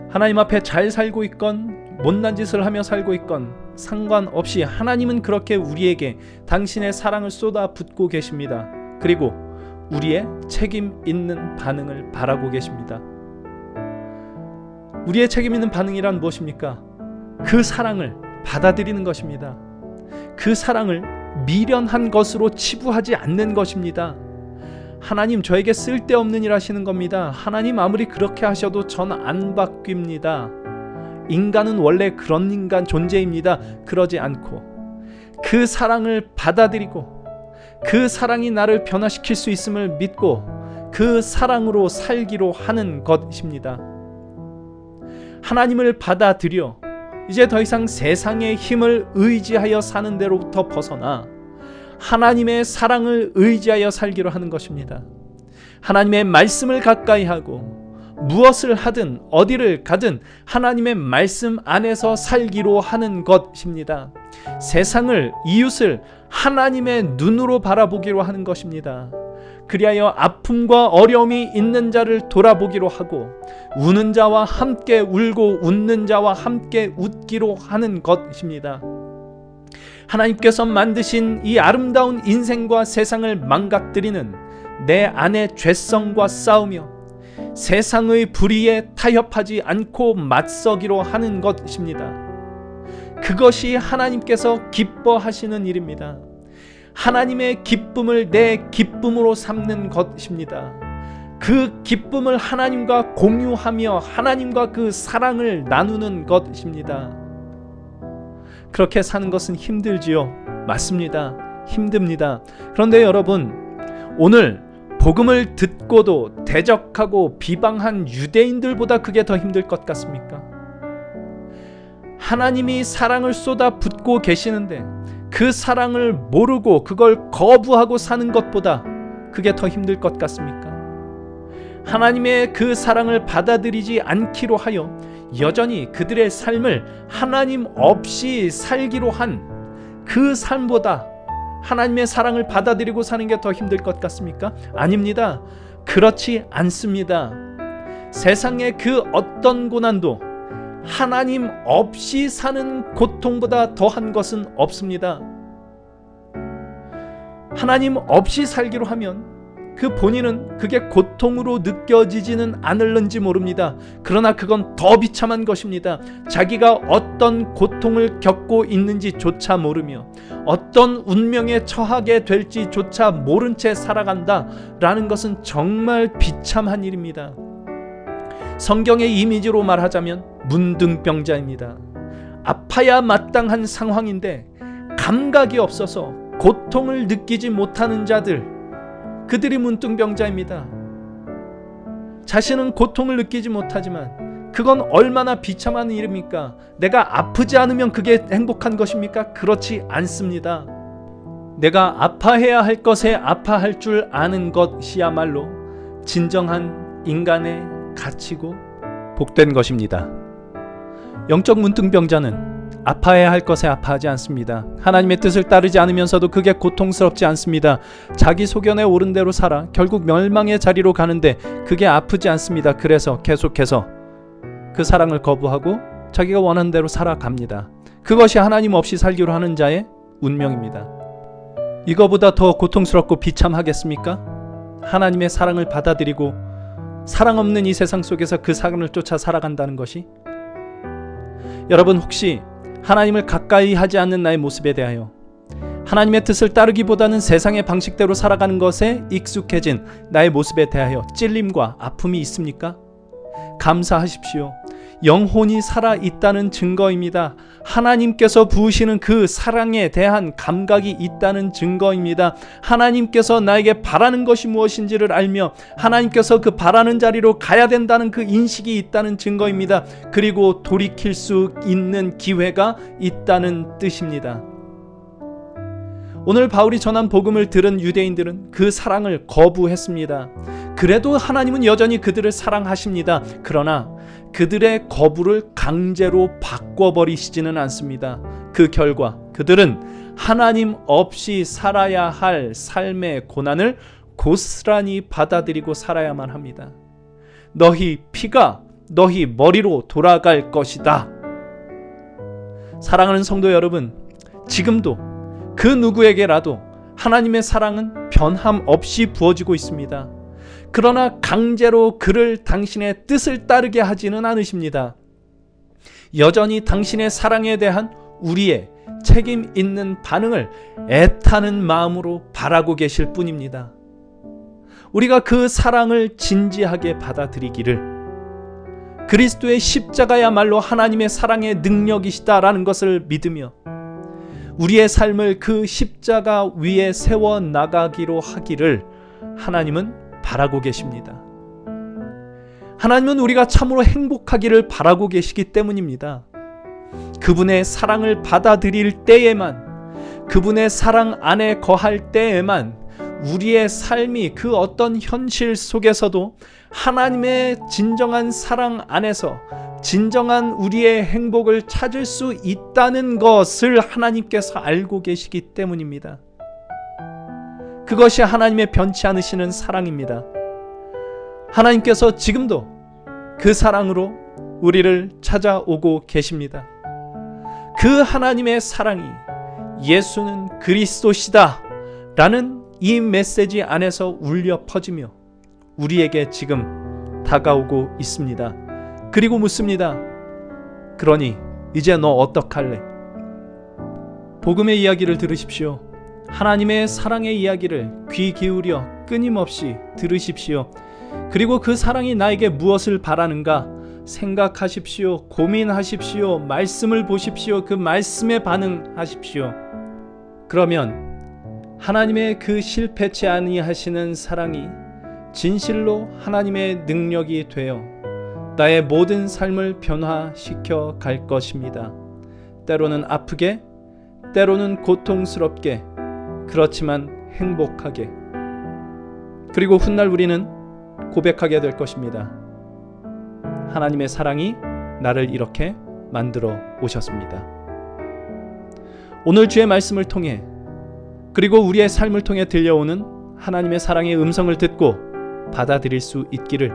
Speaker 1: 하나님 앞에 잘 살고 있건 못난 짓을 하며 살고 있건 상관없이 하나님은 그렇게 우리에게 당신의 사랑을 쏟아붓고 계십니다. 그리고 우리의 책임 있는 반응을 바라고 계십니다. 우리의 책임 있는 반응이란 무엇입니까? 그 사랑을 받아들이는 것입니다. 그 사랑을 미련한 것으로 치부하지 않는 것입니다. 하나님, 저에게 쓸데없는 일 하시는 겁니다. 하나님, 아무리 그렇게 하셔도 전 안 바뀝니다. 인간은 원래 그런 존재입니다. 그러지 않고 그 사랑을 받아들이고 그 사랑이 나를 변화시킬 수 있음을 믿고 그 사랑으로 살기로 하는 것입니다. 하나님을 받아들여 이제 더 이상 세상의 힘을 의지하여 사는 데로부터 벗어나 하나님의 사랑을 의지하여 살기로 하는 것입니다. 하나님의 말씀을 가까이 하고 무엇을 하든 어디를 가든 하나님의 말씀 안에서 살기로 하는 것입니다. 세상을, 이웃을 하나님의 눈으로 바라보기로 하는 것입니다. 그리하여 아픔과 어려움이 있는 자를 돌아보기로 하고 우는 자와 함께 울고 웃는 자와 함께 웃기로 하는 것입니다. 하나님께서 만드신 이 아름다운 인생과 세상을 망가뜨리는 내 안의 죄성과 싸우며 세상의 불의에 타협하지 않고 맞서기로 하는 것입니다. 그것이 하나님께서 기뻐하시는 일입니다. 하나님의 기쁨을 내 기쁨으로 삼는 것입니다. 그 기쁨을 하나님과 공유하며 하나님과 그 사랑을 나누는 것입니다. 그렇게 사는 것은 힘들지요. 맞습니다. 힘듭니다. 그런데 여러분, 오늘 복음을 듣고도 대적하고 비방한 유대인들보다 그게 더 힘들 것 같습니까? 하나님이 사랑을 쏟아붓고 계시는데 그 사랑을 모르고 그걸 거부하고 사는 것보다 그게 더 힘들 것 같습니까? 하나님의 그 사랑을 받아들이지 않기로 하여 여전히 그들의 삶을 하나님 없이 살기로 한 그 삶보다 하나님의 사랑을 받아들이고 사는 게 더 힘들 것 같습니까? 아닙니다. 그렇지 않습니다. 세상의 그 어떤 고난도 하나님 없이 사는 고통보다 더한 것은 없습니다. 하나님 없이 살기로 하면 그 본인은 그게 고통으로 느껴지지는 않을는지 모릅니다. 그러나 그건 더 비참한 것입니다. 자기가 어떤 고통을 겪고 있는지조차 모르며 어떤 운명에 처하게 될지조차 모른 채 살아간다라는 것은 정말 비참한 일입니다. 성경의 이미지로 말하자면 문둥병자입니다. 아파야 마땅한 상황인데 감각이 없어서 고통을 느끼지 못하는 자들, 그들이 문둥병자입니다. 자신은 고통을 느끼지 못하지만 그건 얼마나 비참한 일입니까? 내가 아프지 않으면 그게 행복한 것입니까? 그렇지 않습니다. 내가 아파해야 할 것에 아파할 줄 아는 것이야말로 진정한 인간의 가치고 복된 것입니다. 영적 문둥병자는 아파해야 할 것에 아파하지 않습니다. 하나님의 뜻을 따르지 않으면서도 그게 고통스럽지 않습니다. 자기 소견에 옳은 대로 살아 결국 멸망의 자리로 가는데 그게 아프지 않습니다. 그래서 계속해서 그 사랑을 거부하고 자기가 원하는 대로 살아갑니다. 그것이 하나님 없이 살기로 하는 자의 운명입니다. 이거보다 더 고통스럽고 비참하겠습니까? 하나님의 사랑을 받아들이고 사랑 없는 이 세상 속에서 그 사랑을 쫓아 살아간다는 것이, 여러분 혹시 하나님을 가까이 하지 않는 나의 모습에 대하여 하나님의 뜻을 따르기보다는 세상의 방식대로 살아가는 것에 익숙해진 나의 모습에 대하여 찔림과 아픔이 있습니까? 감사하십시오. 영혼이 살아있다는 증거입니다. 하나님께서 부으시는 그 사랑에 대한 감각이 있다는 증거입니다. 하나님께서 나에게 바라는 것이 무엇인지를 알며 하나님께서 그 바라는 자리로 가야 된다는 그 인식이 있다는 증거입니다. 그리고 돌이킬 수 있는 기회가 있다는 뜻입니다. 오늘 바울이 전한 복음을 들은 유대인들은 그 사랑을 거부했습니다. 그래도 하나님은 여전히 그들을 사랑하십니다. 그러나 그들의 거부를 강제로 바꿔버리시지는 않습니다. 그 결과 그들은 하나님 없이 살아야 할 삶의 고난을 고스란히 받아들이고 살아야만 합니다. 너희 피가 너희 머리로 돌아갈 것이다. 사랑하는 성도 여러분, 지금도 그 누구에게라도 하나님의 사랑은 변함없이 부어지고 있습니다. 그러나 강제로 그를 당신의 뜻을 따르게 하지는 않으십니다. 여전히 당신의 사랑에 대한 우리의 책임 있는 반응을 애타는 마음으로 바라고 계실 뿐입니다. 우리가 그 사랑을 진지하게 받아들이기를, 그리스도의 십자가야말로 하나님의 사랑의 능력이시다라는 것을 믿으며 우리의 삶을 그 십자가 위에 세워 나가기로 하기를 하나님은 바라고 계십니다. 하나님은 우리가 참으로 행복하기를 바라고 계시기 때문입니다. 그분의 사랑을 받아들일 때에만, 그분의 사랑 안에 거할 때에만 우리의 삶이 그 어떤 현실 속에서도 하나님의 진정한 사랑 안에서 진정한 우리의 행복을 찾을 수 있다는 것을 하나님께서 알고 계시기 때문입니다. 그것이 하나님의 변치 않으시는 사랑입니다. 하나님께서 지금도 그 사랑으로 우리를 찾아오고 계십니다. 그 하나님의 사랑이 예수는 그리스도시다 라는 이 메시지 안에서 울려 퍼지며 우리에게 지금 다가오고 있습니다. 그리고 묻습니다. 그러니 이제 너 어떡할래? 복음의 이야기를 들으십시오. 하나님의 사랑의 이야기를 귀 기울여 끊임없이 들으십시오. 그리고 그 사랑이 나에게 무엇을 바라는가 생각하십시오. 고민하십시오. 말씀을 보십시오. 그 말씀에 반응하십시오. 그러면 하나님의 그 실패치 아니하시는 사랑이 진실로 하나님의 능력이 되어 나의 모든 삶을 변화시켜 갈 것입니다. 때로는 아프게, 때로는 고통스럽게, 그렇지만 행복하게. 그리고 훗날 우리는 고백하게 될 것입니다. 하나님의 사랑이 나를 이렇게 만들어 오셨습니다. 오늘 주의 말씀을 통해 그리고 우리의 삶을 통해 들려오는 하나님의 사랑의 음성을 듣고 받아들일 수 있기를,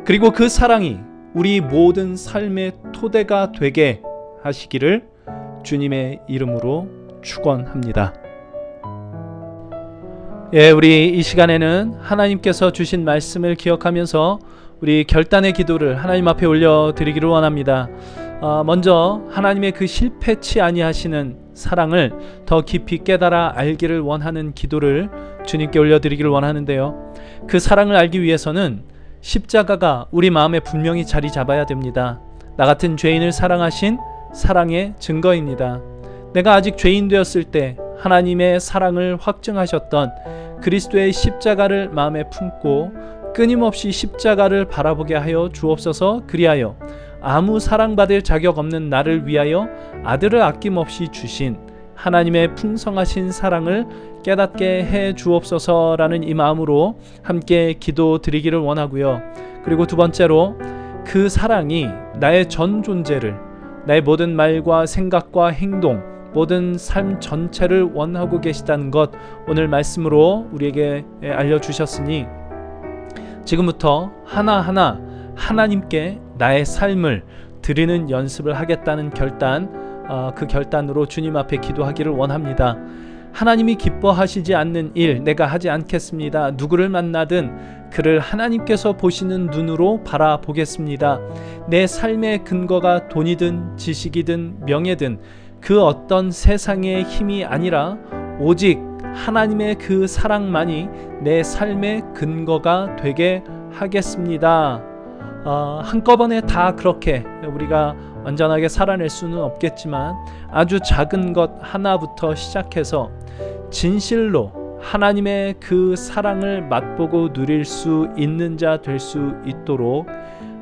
Speaker 1: 그리고 그 사랑이 우리 모든 삶의 토대가 되게 하시기를 주님의 이름으로 축원합니다. 우리 이 시간에는 하나님께서 주신 말씀을 기억하면서 우리 결단의 기도를 하나님 앞에 올려드리기를 원합니다. 먼저 하나님의 그 실패치 아니하시는 사랑을 더 깊이 깨달아 알기를 원하는 기도를 주님께 올려드리기를 원하는데요. 그 사랑을 알기 위해서는 십자가가 우리 마음에 분명히 자리 잡아야 됩니다. 나 같은 죄인을 사랑하신 사랑의 증거입니다. 내가 아직 죄인 되었을 때 하나님의 사랑을 확증하셨던 그리스도의 십자가를 마음에 품고 끊임없이 십자가를 바라보게 하여 주옵소서. 그리하여 아무 사랑받을 자격 없는 나를 위하여 아들을 아낌없이 주신 하나님의 풍성하신 사랑을 깨닫게 해 주옵소서라는 이 마음으로 함께 기도드리기를 원하고요. 그리고 두 번째로 그 사랑이 나의 전 존재를, 나의 모든 말과 생각과 행동, 모든 삶 전체를 원하고 계시다는 것 오늘 말씀으로 우리에게 알려주셨으니 지금부터 하나하나 하나님께 나의 삶을 드리는 연습을 하겠다는 결단, 그 결단으로 주님 앞에 기도하기를 원합니다. 하나님이 기뻐하시지 않는 일 내가 하지 않겠습니다. 누구를 만나든 그를 하나님께서 보시는 눈으로 바라보겠습니다. 내 삶의 근거가 돈이든 지식이든 명예든 그 어떤 세상의 힘이 아니라 오직 하나님의 그 사랑만이 내 삶의 근거가 되게 하겠습니다. 한꺼번에 다 그렇게 우리가 완전하게 살아낼 수는 없겠지만 아주 작은 것 하나부터 시작해서 진실로 하나님의 그 사랑을 맛보고 누릴 수 있는 자 될 수 있도록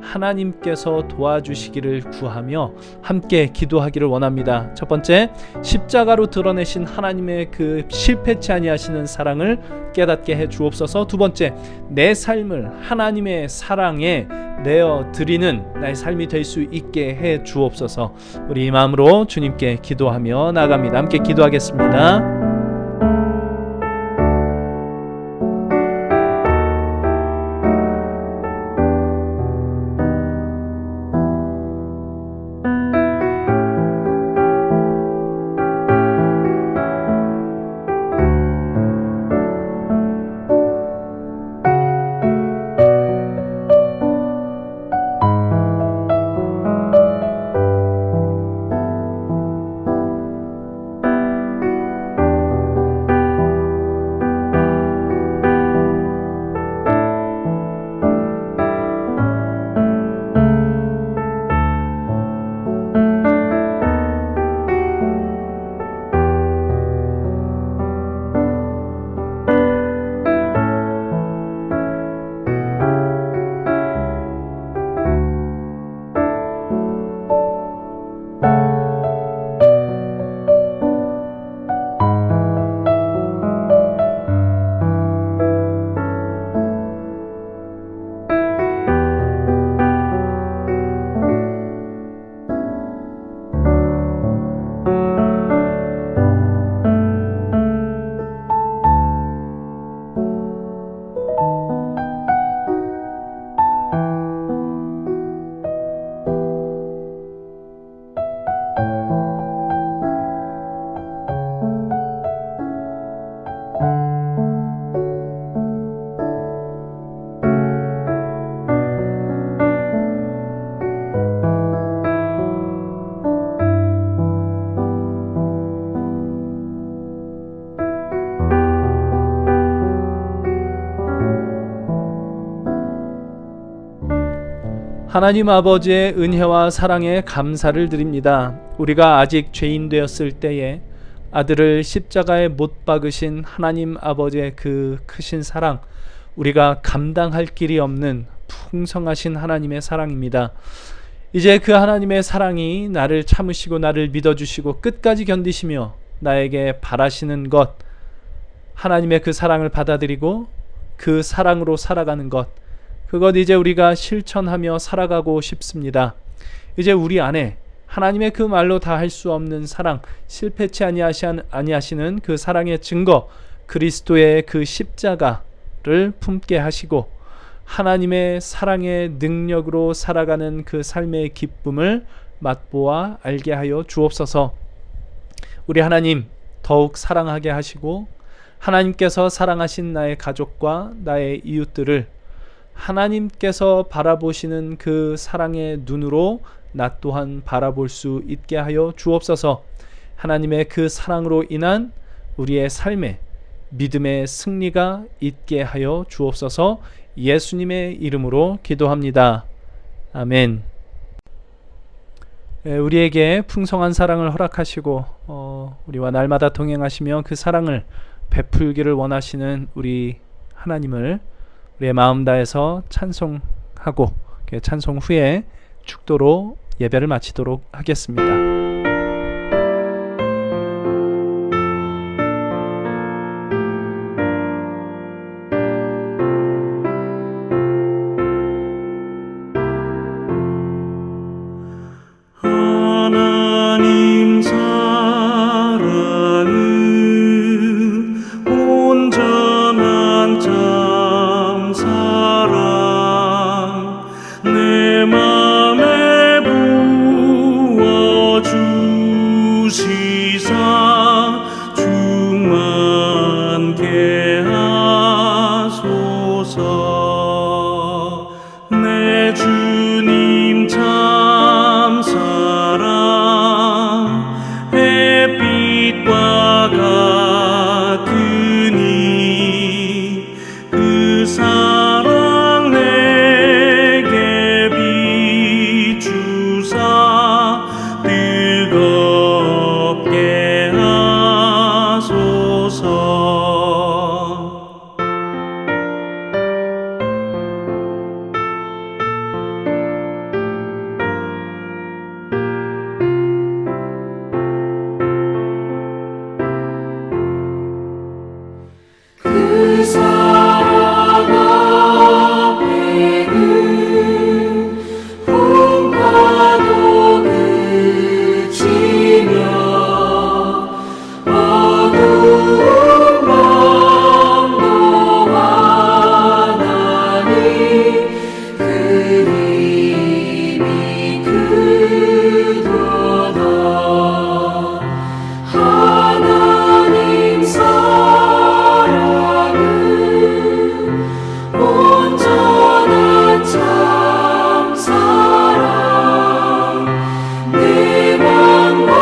Speaker 1: 하나님께서 도와주시기를 구하며 함께 기도하기를 원합니다. 첫 번째, 십자가로 드러내신 하나님의 그 실패치 아니하시는 사랑을 깨닫게 해 주옵소서. 두 번째, 내 삶을 하나님의 사랑에 내어 드리는 나의 삶이 될 수 있게 해 주옵소서. 우리 이 마음으로 주님께 기도하며 나아갑니다. 함께 기도하겠습니다. 하나님 아버지의 은혜와 사랑에 감사를 드립니다. 우리가 아직 죄인 되었을 때에 아들을 십자가에 못 박으신 하나님 아버지의 그 크신 사랑, 우리가 감당할 길이 없는 풍성하신 하나님의 사랑입니다. 이제 그 하나님의 사랑이 나를 참으시고 나를 믿어주시고 끝까지 견디시며 나에게 바라시는 것, 하나님의 그 사랑을 받아들이고 그 사랑으로 살아가는 것, 그것 이제 우리가 실천하며 살아가고 싶습니다. 이제 우리 안에 하나님의 그 말로 다 할 수 없는 사랑, 실패치 아니하시는 그 사랑의 증거, 그리스도의 그 십자가를 품게 하시고 하나님의 사랑의 능력으로 살아가는 그 삶의 기쁨을 맛보아 알게 하여 주옵소서. 우리 하나님 더욱 사랑하게 하시고 하나님께서 사랑하신 나의 가족과 나의 이웃들을 하나님께서 바라보시는 그 사랑의 눈으로 나 또한 바라볼 수 있게 하여 주옵소서. 하나님의 그 사랑으로 인한 우리의 삶에 믿음의 승리가 있게 하여 주옵소서. 예수님의 이름으로 기도합니다. 아멘. 우리에게 풍성한 사랑을 허락하시고 우리와 날마다 동행하시며 그 사랑을 베풀기를 원하시는 우리 하나님을 우리의 마음 다해서 찬송하고 찬송 후에 축도로 예배를 마치도록 하겠습니다.
Speaker 3: 하나님 사랑은 온전한 참 사랑 내 맘에 부어주시사 충만케 하소서. 내 주님 참 사랑 햇빛과 같으니 그 사랑 내게 비추사 뜨겁게 하소서. 그 사랑 앞에는 풍파도 그치며 어두운 밤도 환하니 그 힘이 크도다. 하나님 사랑은 온전한 참 사랑 내 맘과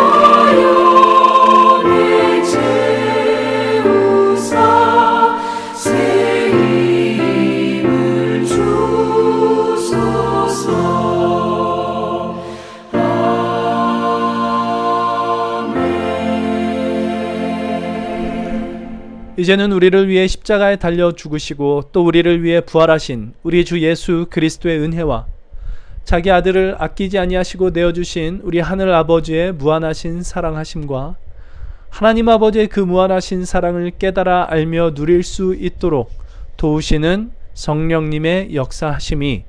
Speaker 3: 영에 채우사 새 힘을 주소서.
Speaker 1: 이제는 우리를 위해 십자가에 달려 죽으시고 또 우리를 위해 부활하신 우리 주 예수 그리스도의 은혜와 자기 아들을 아끼지 아니하시고 내어주신 우리 하늘 아버지의 무한하신 사랑하심과 하나님 아버지의 그 무한하신 사랑을 깨달아 알며 누릴 수 있도록 도우시는 성령님의 역사하심이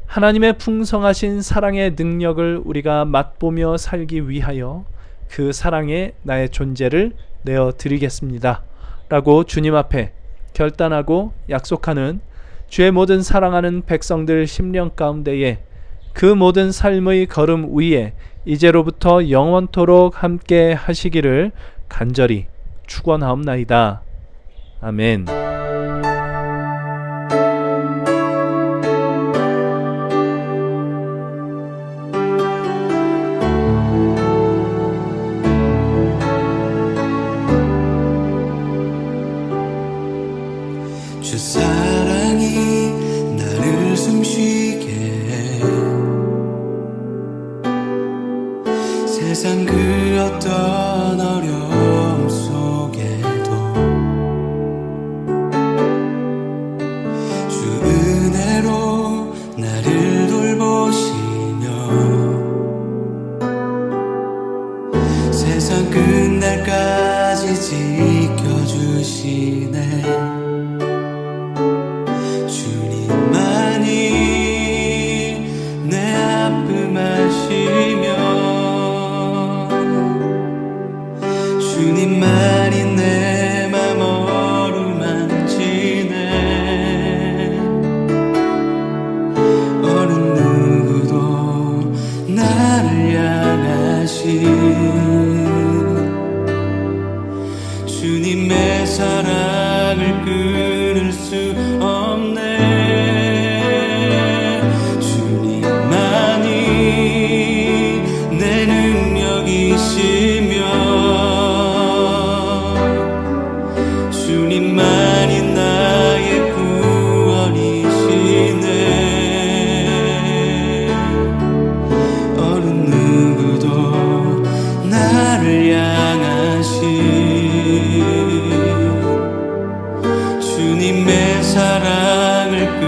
Speaker 1: 하나님의 풍성하신 사랑의 능력을 우리가 맛보며 살기 위하여 그 사랑에 나의 존재를 내어드리겠습니다 라고 주님 앞에 결단하고 약속하는 주의 모든 사랑하는 백성들 심령 가운데에 그 모든 삶의 걸음 위에 이제로부터 영원토록 함께 하시기를 간절히 축원하옵나이다. 아멘.
Speaker 3: 주 사랑이 나를 숨쉬게 해. 세상 그 어떤 어려움 속에도 주 은혜로 나를 돌보시며 세상 끝날까지 지켜주시네. 주님만이 주님의 사랑을